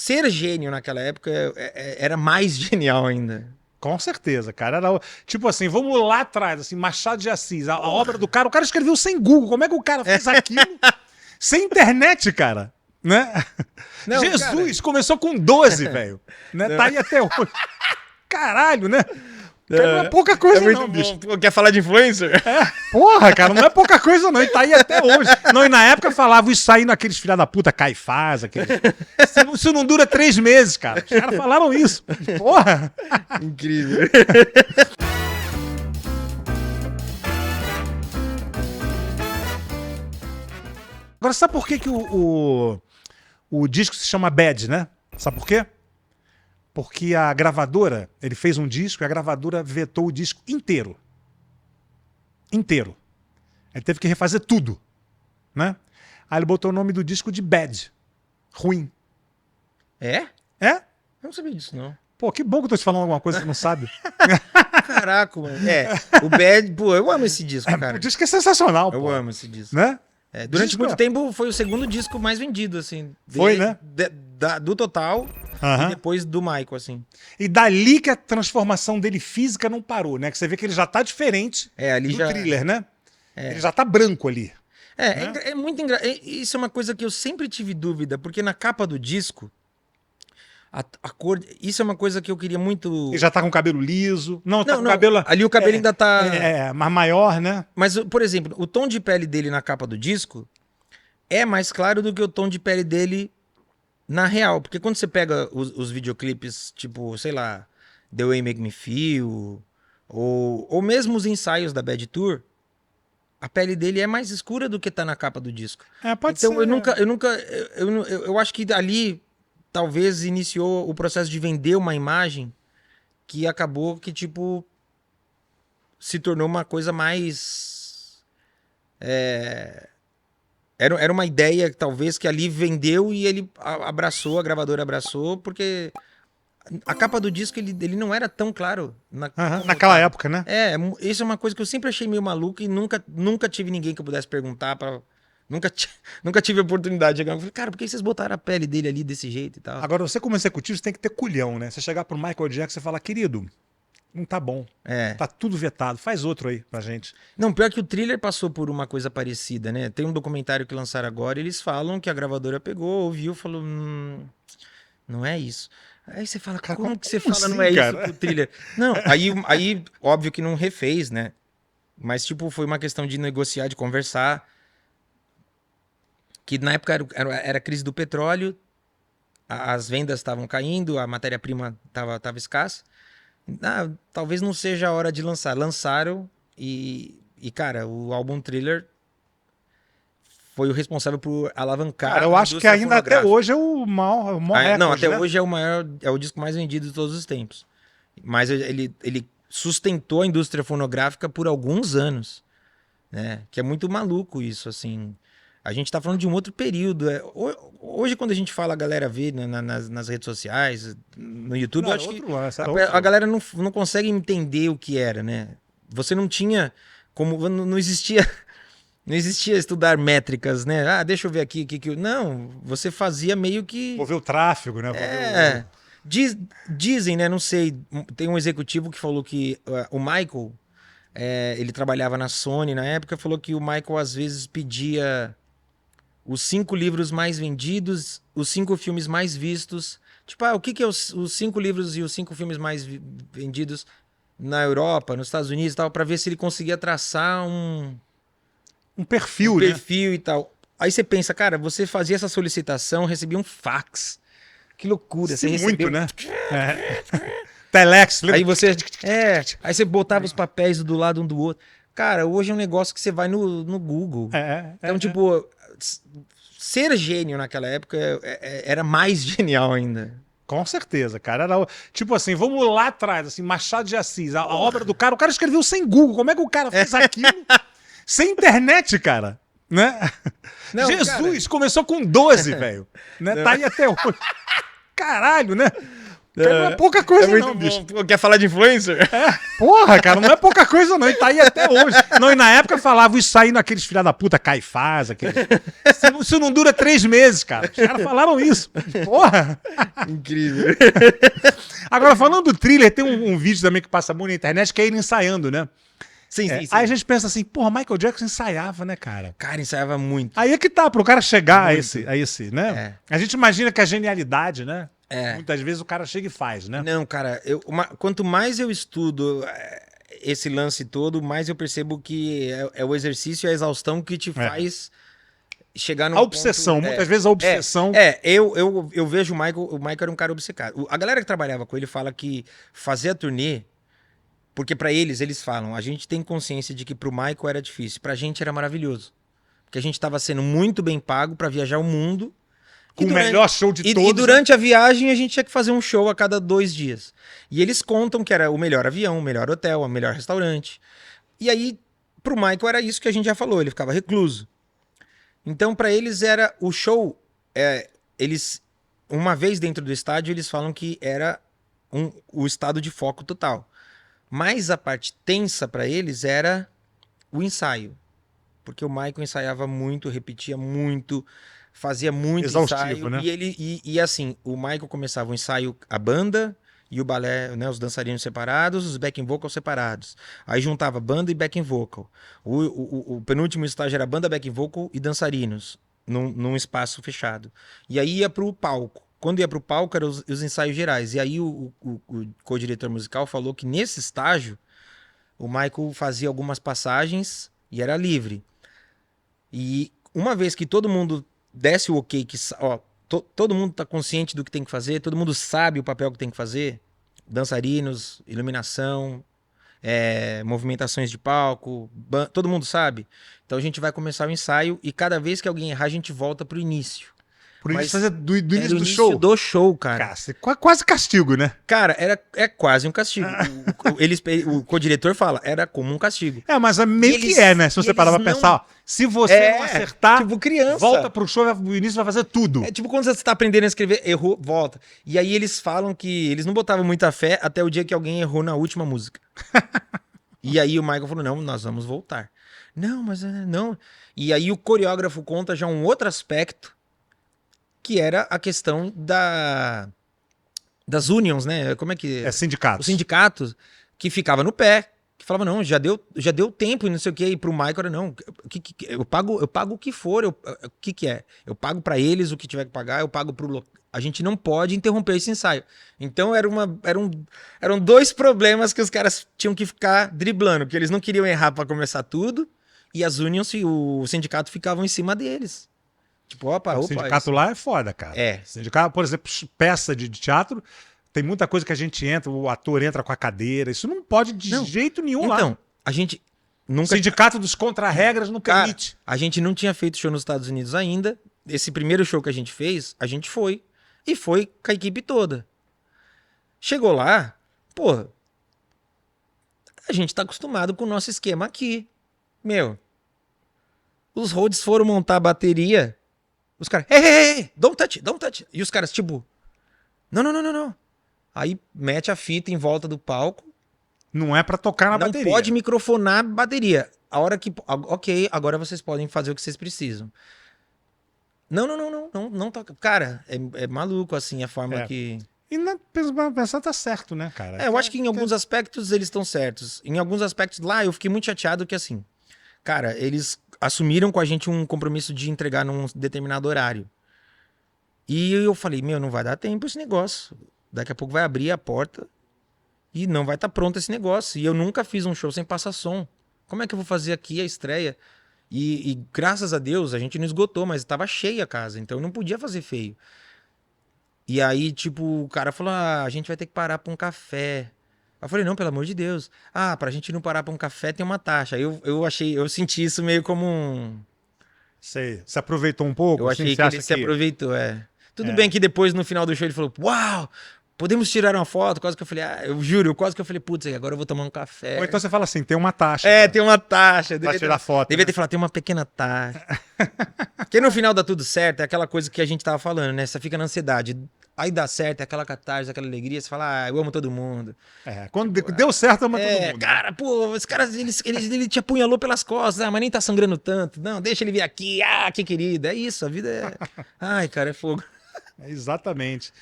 ser gênio naquela época era mais genial ainda. Com certeza, cara. Era, tipo assim, vamos lá atrás, assim, Machado de Assis, a obra do cara. O cara escreveu sem Google. Como é que o cara fez aquilo sem internet, cara? Né? Não, Jesus começou com 12, velho. Né? Tá aí até hoje. Caralho, né? Cara, não é pouca coisa, não, bicho. Bom. Quer falar de influencer? Porra, cara, não é pouca coisa, não. E tá aí até hoje. Não, e na época falava isso aí naqueles filha da puta Caifás, aqueles. Isso não dura 3 meses, cara. Os caras falaram isso. Porra! Incrível. Agora, sabe por que o disco se chama Bad, né? Sabe por quê? Porque a gravadora, ele fez um disco e a gravadora vetou o disco inteiro. Inteiro. Ele teve que refazer tudo, né? Aí ele botou o nome do disco de Bad. Ruim. É? É? Eu não sabia disso, não. Pô, que bom que eu tô te falando alguma coisa que você não sabe. Caraca, mano. O Bad, pô, eu amo esse disco, cara. O disco é sensacional, pô. Eu amo esse disco. Né? Durante Disco, muito tempo foi o segundo disco mais vendido, assim. Foi, né? Do Total e depois do Michael, assim. E dali que a transformação dele física não parou, né? Que você vê que ele já tá diferente ali do já... Thriller, né? Ele já tá branco ali. É muito engraçado. Isso é uma coisa que eu sempre tive dúvida, porque na capa do disco, a cor... Isso é uma coisa que eu queria muito... Ele já tá com o cabelo liso. Não, tá com o cabelo... Ali o cabelo ainda tá... mas maior, né? Mas, por exemplo, o tom de pele dele na capa do disco é mais claro do que o tom de pele dele na real. Porque quando você pega os videoclipes, tipo, sei lá, The Way You Make Me Feel, ou mesmo os ensaios da Bad Tour, a pele dele é mais escura do que tá na capa do disco. Pode então, ser. eu acho que ali talvez iniciou o processo de vender uma imagem que acabou que, tipo, se tornou uma coisa mais... Era uma ideia, talvez, que ali vendeu e ele abraçou, a gravadora abraçou, porque a capa do disco, ele não era tão claro. Naquela época, né? Isso é uma coisa que eu sempre achei meio maluca e nunca tive ninguém que eu pudesse perguntar pra... Nunca tive a oportunidade de chegar. Eu falei, cara, por que vocês botaram a pele dele ali desse jeito e tal? Agora, você como executivo, você tem que ter culhão, né? Você chegar pro Michael Jackson e falar, querido, não tá bom. Tá tudo vetado. Faz outro aí pra gente. Não, pior que o Thriller passou por uma coisa parecida, né? Tem um documentário que lançaram agora, eles falam que a gravadora pegou, ouviu, falou, não é isso. Aí você fala, cara, como que você fala assim, não é cara? isso pro Thriller? Não, aí óbvio que não refez, né? Mas, tipo, foi uma questão de negociar, de conversar. Que na época era a crise do petróleo, as vendas estavam caindo, a matéria-prima estava escassa. Talvez não seja a hora de lançar. Lançaram e, cara, o álbum Thriller foi o responsável por alavancar. Cara, eu acho que ainda até hoje é o maior recorde, não, até né? hoje é o disco mais vendido de todos os tempos. Mas ele sustentou a indústria fonográfica por alguns anos, né? Que é muito maluco isso, assim. A gente tá falando de um outro período. Hoje, quando a gente fala, a galera vê nas redes sociais, no YouTube, eu acho que a galera não consegue entender o que era, né? Você não tinha como... Não existia estudar métricas, né? Deixa eu ver aqui. Não, você fazia meio que... Vou ver o tráfego, né? Dizem, né? Não sei. Tem um executivo que falou que o Michael, ele trabalhava na Sony na época, falou que o Michael às vezes pedia... os 5 livros mais vendidos, os 5 filmes mais vistos. Tipo, o que é os 5 livros e os 5 filmes mais vendidos na Europa, nos Estados Unidos e tal, pra ver se ele conseguia traçar um perfil, né? E tal. Aí você pensa, cara, você fazia essa solicitação, recebia um fax. Que loucura. Sim, você muito, né? Telex. Aí você botava os papéis do lado um do outro. Cara, hoje é um negócio que você vai no Google. Então, tipo... ser gênio naquela época era mais genial ainda. Com certeza, cara. Era, tipo assim, vamos lá atrás, assim, Machado de Assis, a obra do cara. O cara escreveu sem Google. Como é que o cara fez aquilo sem internet, cara? Né? Não, Jesus começou com 12, velho. Né? Tá aí até hoje. Caralho, né? Cara, não é pouca coisa, muito não, bicho. bom. Pô, quer falar de influencer? Porra, cara, não é pouca coisa, não. E tá aí até hoje. Não, e na época falavam isso aí naqueles filha da puta Caifás, aqueles. Isso não dura 3 meses, cara. Os caras falaram isso. Porra. Incrível. Agora, falando do Thriller, tem um vídeo também que passa muito na internet, que é ele ensaiando, né? Sim, sim, sim. Aí a gente pensa assim, porra, Michael Jackson ensaiava, né, cara? Cara, ensaiava muito. Aí é que tá, pro cara chegar a Muito. esse, né? É. A gente imagina que a genialidade, né? É. Muitas vezes o cara chega e faz, né? Não, cara, quanto mais eu estudo esse lance todo, mais eu percebo que é o exercício e a exaustão que te faz chegar num A obsessão, ponto, muitas vezes a obsessão. Eu vejo o Michael era um cara obcecado. A galera que trabalhava com ele fala que fazer a turnê, porque pra eles falam, a gente tem consciência de que pro Michael era difícil, pra gente era maravilhoso. Porque a gente tava sendo muito bem pago pra viajar o mundo. Com o melhor show de todos. E durante a viagem a gente tinha que fazer um show a cada 2 dias. E eles contam que era o melhor avião, o melhor hotel, o melhor restaurante. E aí, pro Michael era isso que a gente já falou, ele ficava recluso. Então, pra eles era o show. Eles, uma vez dentro do estádio, eles falam que era o estado de foco total. Mas a parte tensa pra eles era o ensaio. Porque o Michael ensaiava muito, repetia muito, fazia muito Exaustivo, ensaio. né? E assim, o Michael começava o ensaio, a banda e o balé, né, os dançarinos separados, os backing vocals separados. Aí juntava banda e backing vocal. O penúltimo estágio era banda, backing vocal e dançarinos, num espaço fechado. E aí ia pro palco. Quando ia pro palco, eram os ensaios gerais. E aí o co-diretor musical falou que nesse estágio, o Michael fazia algumas passagens e era livre. E uma vez que todo mundo desse o ok, que todo mundo tá consciente do que tem que fazer, todo mundo sabe o papel que tem que fazer, dançarinos, iluminação, movimentações de palco, todo mundo sabe. Então a gente vai começar o ensaio e cada vez que alguém errar, a gente volta pro início. Por isso Mas fazer do Era início o do início show. do show, cara. Quase castigo, né? Cara, é quase um castigo. O co-diretor fala, era como um castigo. Mas meio E que eles- né? Se você e parar pra eles não- pensar, ó, se você não acertar, tipo criança. volta pro show, o início vai fazer tudo. É tipo quando você tá aprendendo a escrever, errou, volta. E aí eles falam que eles não botavam muita fé até o dia que alguém errou na última música. E aí o Michael falou, não, nós vamos voltar. Não, mas não. E aí o coreógrafo conta já um outro aspecto, que era a questão das unions, né? Como é que... Sindicatos. Os sindicatos que ficava no pé, que falava, não, já deu tempo e não sei o que, e pro Michael era, não, eu pago o que for, o que é? Eu pago pra eles o que tiver que pagar, eu pago pro a gente não pode interromper esse ensaio. Então eram 2 problemas que os caras tinham que ficar driblando, que eles não queriam errar pra começar tudo, e as unions, o sindicato ficavam em cima deles. Tipo, opa, O sindicato isso. lá é foda, cara. Sindicato, por exemplo, peça de teatro, tem muita coisa que a gente entra, o ator entra com a cadeira, isso não pode de jeito nenhum lá. Então, a gente O nunca... sindicato dos contra-regras não Cara, permite. a gente não tinha feito show nos Estados Unidos ainda. Esse primeiro show que a gente fez, a gente foi. E foi com a equipe toda. Chegou lá, pô, a gente tá acostumado com o nosso esquema aqui. Meu, os Rhodes foram montar a bateria, os caras, hey, don't touch. E os caras, tipo, não. Aí mete a fita em volta do palco. Não é pra tocar na Não bateria. pode microfonar a bateria. A hora que... Ok, agora vocês podem fazer o que vocês precisam. Não toca. Cara, é maluco, assim, a forma que... E pensar tá certo, né, cara? eu acho que em alguns aspectos eles estão certos. Em alguns aspectos lá, eu fiquei muito chateado que, assim... Cara, eles assumiram com a gente um compromisso de entregar num determinado horário. E eu falei, não vai dar tempo esse negócio. Daqui a pouco vai abrir a porta e não vai estar pronto esse negócio. E eu nunca fiz um show sem passar som. Como é que eu vou fazer aqui a estreia? E graças a Deus a gente não esgotou, mas estava cheia a casa, então eu não podia fazer feio. E aí, tipo, o cara falou, a gente vai ter que parar pra um café. Eu falei, não, pelo amor de Deus. Pra gente não parar pra um café tem uma taxa. Aí eu senti isso meio como um... Você se aproveitou um pouco? Eu assim, achei você que acha ele se aproveitou, Tudo bem que depois, no final do show, ele falou, uau, podemos tirar uma foto? Quase que eu falei, eu juro, quase que eu falei, putz, agora eu vou tomar um café. Ou então você fala assim, tem uma taxa. Tem uma taxa. Pra tirar foto. Devia ter falado, tem uma pequena taxa. Porque no final dá tudo certo, é aquela coisa que a gente tava falando, né? Você fica na ansiedade. Aí dá certo, é aquela catarse, aquela alegria, você fala, ah, eu amo todo mundo. Quando deu certo, ama todo mundo. Cara, pô, os caras, ele te apunhalou pelas costas, mas nem tá sangrando tanto. Não, deixa ele vir aqui, que querido. É isso, a vida é... Ai, cara, é fogo. Exatamente.